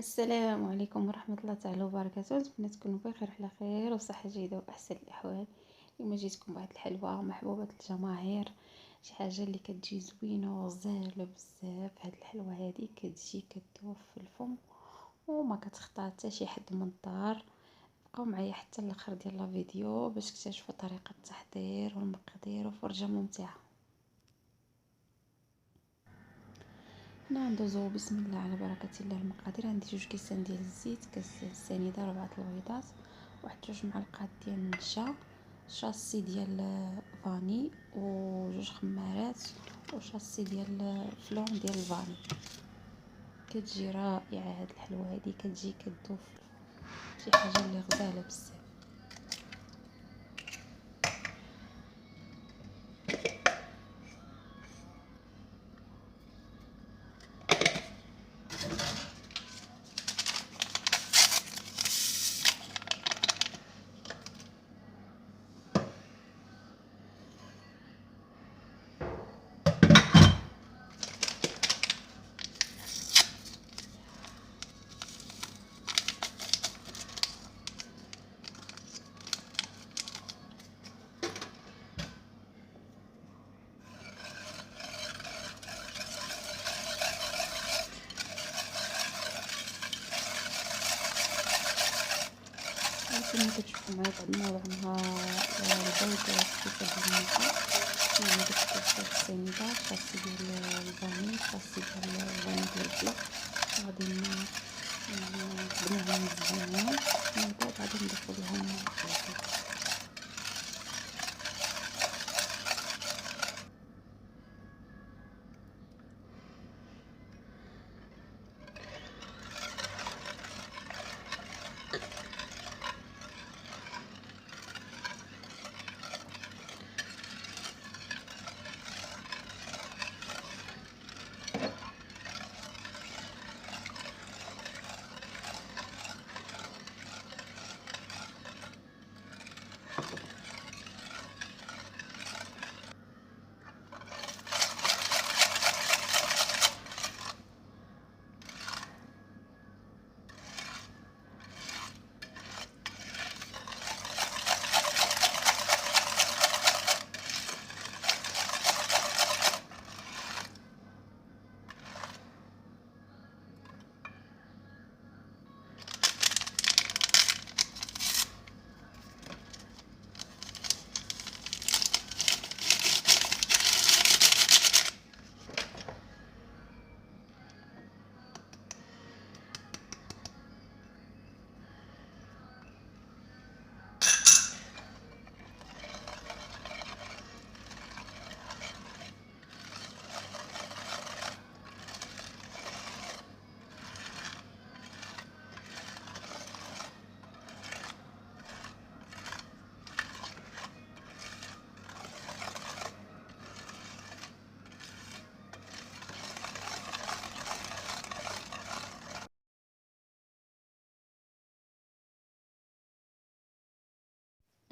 السلام عليكم ورحمة الله تعالى وبركاته. نتمنى تكونوا بخير على خير وصحة جيدة وأحسن الأحوال. اليوم جيتكم بواحد الحلوى محبوبة الجماهير، شي حاجة اللي كتجي زوينة وغزالة بزاف. هاد الحلوى هادي كتجي كتذوب في الفم وما كتخطى حتى شي حد من الدار. بقاو معايا حتى الاخر ديال لا فيديو باش تكتشفوا طريقة التحضير والمقادير وفرجة ممتعة. هنا ندوزو بسم الله على بركة الله. المقادير: عندي 2 كيسان ديال الزيت، كاس ديال السنيده، 4 البيضات، واحد 2 معالق ديال النشا، شاصي ديال فاني، و2 خمارات، وشاصي ديال فلون ديال الفاني. كتجي رائعه هاد الحلوى هادي، كتجي كدوب شي حاجه اللي غزاله بزاف. كما كتشوفوا معايا بعد ما وضعناها البيض خفيفه ديال النشا. عندي كاس ديال السنيده، شاصي ديال الفاني، شاصي ديال الفاني ديال البلا. غادي نخدموهم مزيان، من بعد غادي نضيفو لهم الزيت.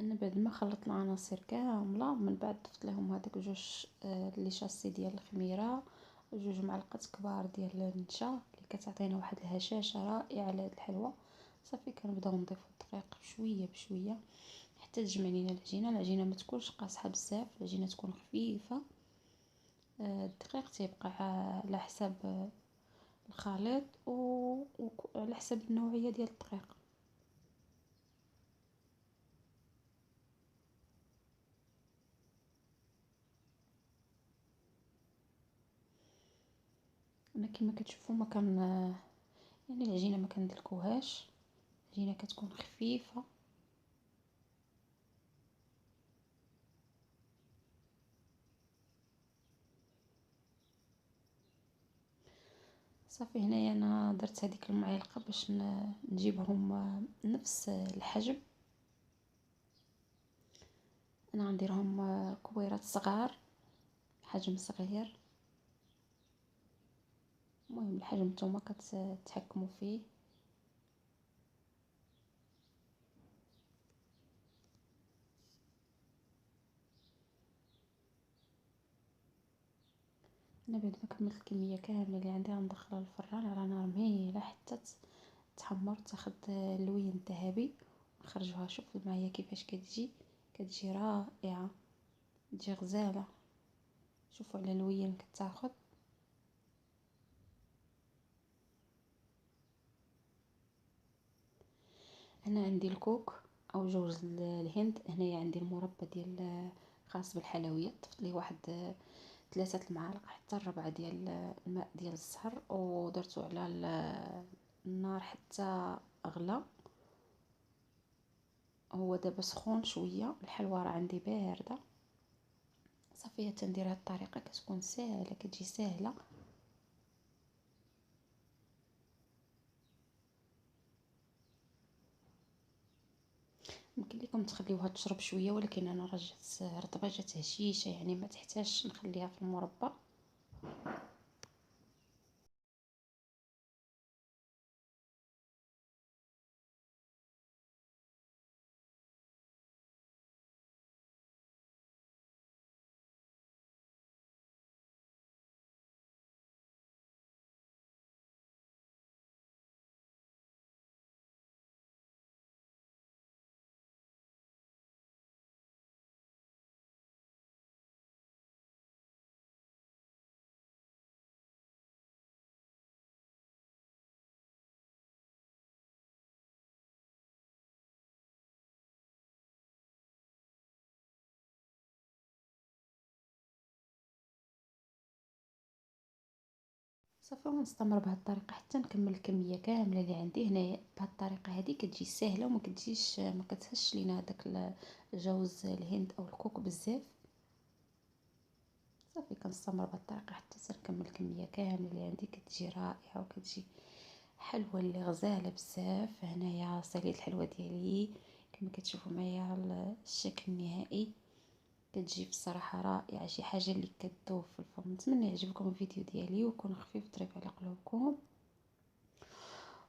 انا بعد ما خلطت العناصر كامله، من بعد ضفت لهم هذوك 2 اللي شاصي ديال الخميره، و2 معلقات كبار ديال النشا اللي كتعطينا واحد الهشاشه رائعه لهاد الحلوى. صافي كنبداو نضيفو الدقيق بشويه بشويه حتى تجمع لينا العجينه ما تكونش قاصحه بزاف، العجينه تكون خفيفه. الدقيق تيبقى على حساب الخليط وعلى حساب النوعيه ديال الدقيق. انا كما كتشوفوا ما كان يعني العجينه ما كندلكوهاش، العجينه كتكون خفيفه. صافي هنايا انا درت هذيك المعلقه باش نجيبهم نفس الحجم. انا غنديرهم كويرات صغار، حجم صغير. المهم الحجم نتوما كتحكموا فيه. انا بعد ما كملت الكميه كامله اللي عندي غندخلها للفران على نار مهيله حتى تحمر تاخد اللون الذهبي، نخرجوها. شوفوا معايا كيفاش كتجي رائعه، تجي غزاله. شوفوا على اللون كتاخد. انا عندي الكوك او جوز الهند. هنايا عندي المربى ديال خاص بالحلويات. ضفت ليه واحد 3 المعالق حتى الربع ديال الماء ديال الزهر، ودرتو على النار حتى غلا. هو دابا سخون شويه، الحلوى راه عندي بارده. صافي تندير هاد الطريقه كتكون ساهله، كتجي ساهله. يمكن لكم تخليوها تشرب شويه، ولكن انا راه جات رطبه، جات هشيشه، يعني ما تحتاجش نخليها في المربى. صافي ونستمر بهذه الطريقه حتى نكمل الكميه كامله اللي عندي هنايا. بهذه الطريقه هذه كتجي سهله، وما كتجيش ما كتهش لينا هذاك جوز الهند او الكوك بزاف. صافي كنستمر بهذه الطريقه حتى نكمل الكميه كامله اللي عندي. كتجي رائعه، وكتجي حلوه اللي غزاله بزاف. هنايا ساليت الحلوه ديالي كما كتشوفوا معايا الشكل النهائي. كتجي بصراحه رائعه، شي حاجه اللي كتذوب في الفم. نتمنى يعجبكم الفيديو ديالي ويكون خفيف وظريف على قلوبكم،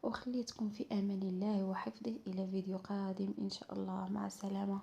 وخليتكم في امان الله وحفظه. الى فيديو قادم ان شاء الله. مع السلامه.